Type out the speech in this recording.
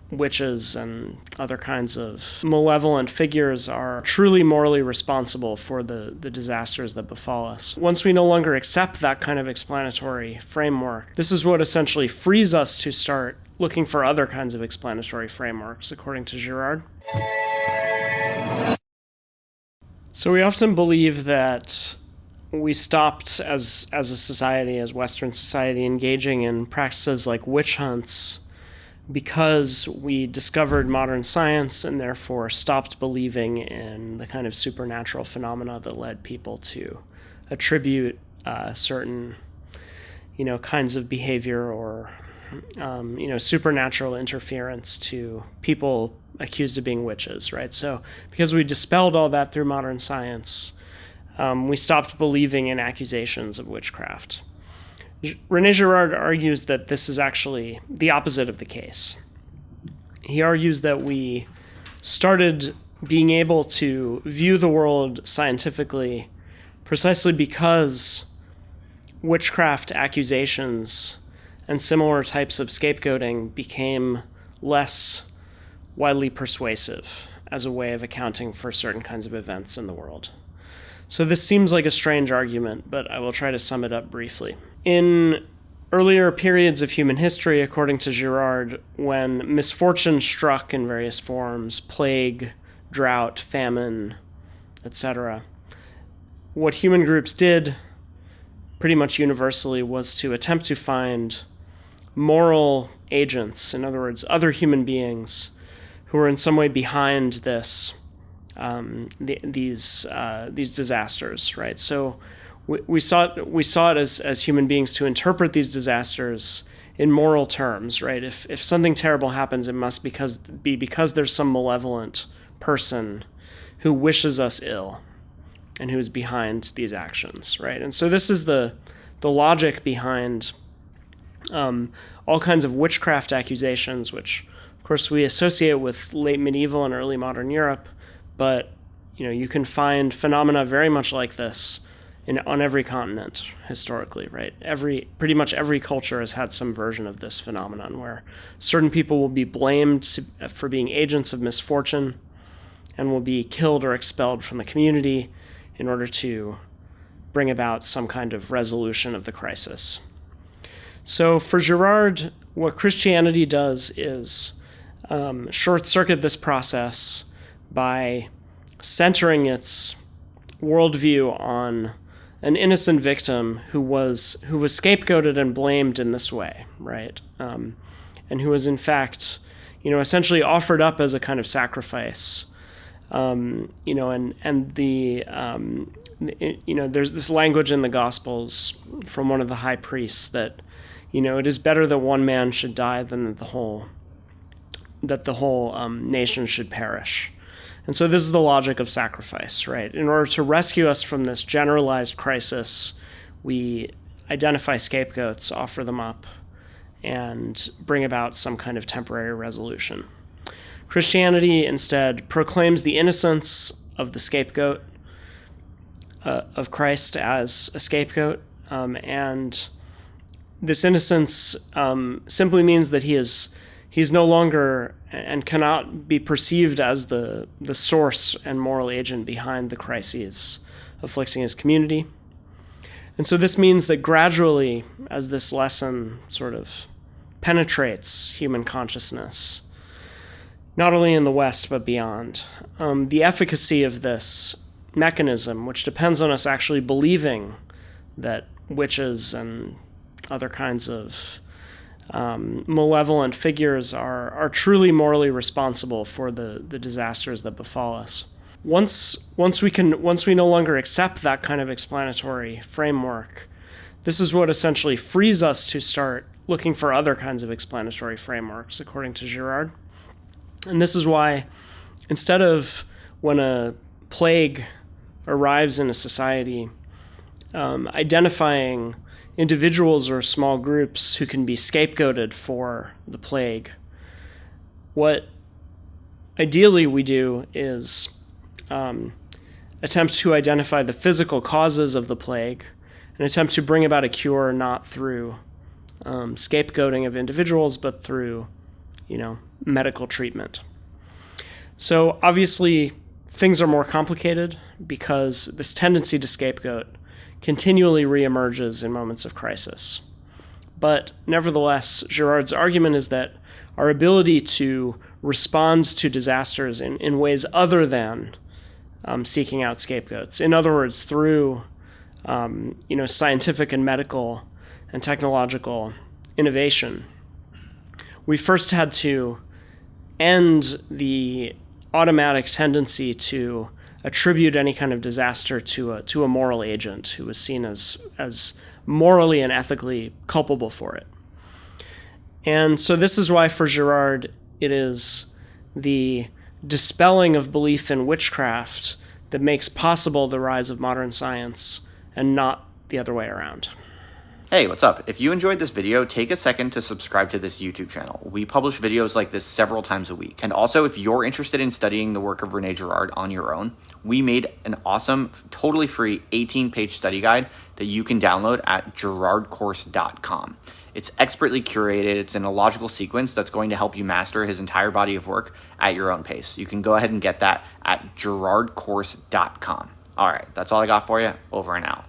witches and other kinds of malevolent figures are truly morally responsible for the disasters that befall us. Once we no longer accept that kind of explanatory framework, this is what essentially frees us to start looking for other kinds of explanatory frameworks, according to Girard. So we often believe that we stopped as a society, as Western society, engaging in practices like witch hunts because we discovered modern science and therefore stopped believing in the kind of supernatural phenomena that led people to attribute certain, kinds of behavior or, supernatural interference to people accused of being witches, right? So because we dispelled all that through modern science, we stopped believing in accusations of witchcraft. René Girard argues that this is actually the opposite of the case. He argues that we started being able to view the world scientifically precisely because witchcraft accusations and similar types of scapegoating became less widely persuasive as a way of accounting for certain kinds of events in the world. So this seems like a strange argument, but I will try to sum it up briefly. In earlier periods of human history, according to Girard, when misfortune struck in various forms, plague, drought, famine, etc., what human groups did pretty much universally was to attempt to find moral agents, in other words, other human beings who were in some way behind this, these disasters, right? So we sought it as human beings to interpret these disasters in moral terms, right? If something terrible happens, it must be because there's some malevolent person who wishes us ill and who is behind these actions, right? And so this is the logic behind all kinds of witchcraft accusations, which of course we associate with late medieval and early modern Europe, but you can find phenomena very much like this on every continent historically, right? Pretty much every culture has had some version of this phenomenon where certain people will be blamed for being agents of misfortune and will be killed or expelled from the community in order to bring about some kind of resolution of the crisis. So for Girard, what Christianity does is short-circuit this process by centering its worldview on an innocent victim who was scapegoated and blamed in this way, right? And who was in fact, essentially offered up as a kind of sacrifice. There's this language in the Gospels from one of the high priests that, it is better that one man should die than that the whole nation should perish. And so this is the logic of sacrifice, right? In order to rescue us from this generalized crisis, we identify scapegoats, offer them up, and bring about some kind of temporary resolution. Christianity instead proclaims the innocence of the scapegoat, of Christ as a scapegoat, and this innocence simply means that he's no longer and cannot be perceived as the source and moral agent behind the crises afflicting his community. And so this means that gradually, as this lesson sort of penetrates human consciousness, not only in the West but beyond, the efficacy of this mechanism, which depends on us actually believing that witches and other kinds of malevolent figures are truly morally responsible for the disasters that befall us. Once we no longer accept that kind of explanatory framework, this is what essentially frees us to start looking for other kinds of explanatory frameworks, according to Girard. And this is why, instead of when a plague arrives in a society, identifying individuals or small groups who can be scapegoated for the plague, what ideally we do is attempt to identify the physical causes of the plague and attempt to bring about a cure not through scapegoating of individuals, but through medical treatment. So obviously, things are more complicated because this tendency to scapegoat continually reemerges in moments of crisis. But nevertheless, Girard's argument is that our ability to respond to disasters in ways other than seeking out scapegoats, in other words, through scientific and medical and technological innovation, we first had to end the automatic tendency to attribute any kind of disaster to a moral agent who was seen as morally and ethically culpable for it. And so this is why for Girard it is the dispelling of belief in witchcraft that makes possible the rise of modern science and not the other way around. Hey, what's up? If you enjoyed this video, take a second to subscribe to this YouTube channel. We publish videos like this several times a week. And also, if you're interested in studying the work of René Girard on your own, we made an awesome, totally free 18-page study guide that you can download at girardcourse.com. It's expertly curated. It's in a logical sequence that's going to help you master his entire body of work at your own pace. You can go ahead and get that at girardcourse.com. All right, that's all I got for you. Over and out.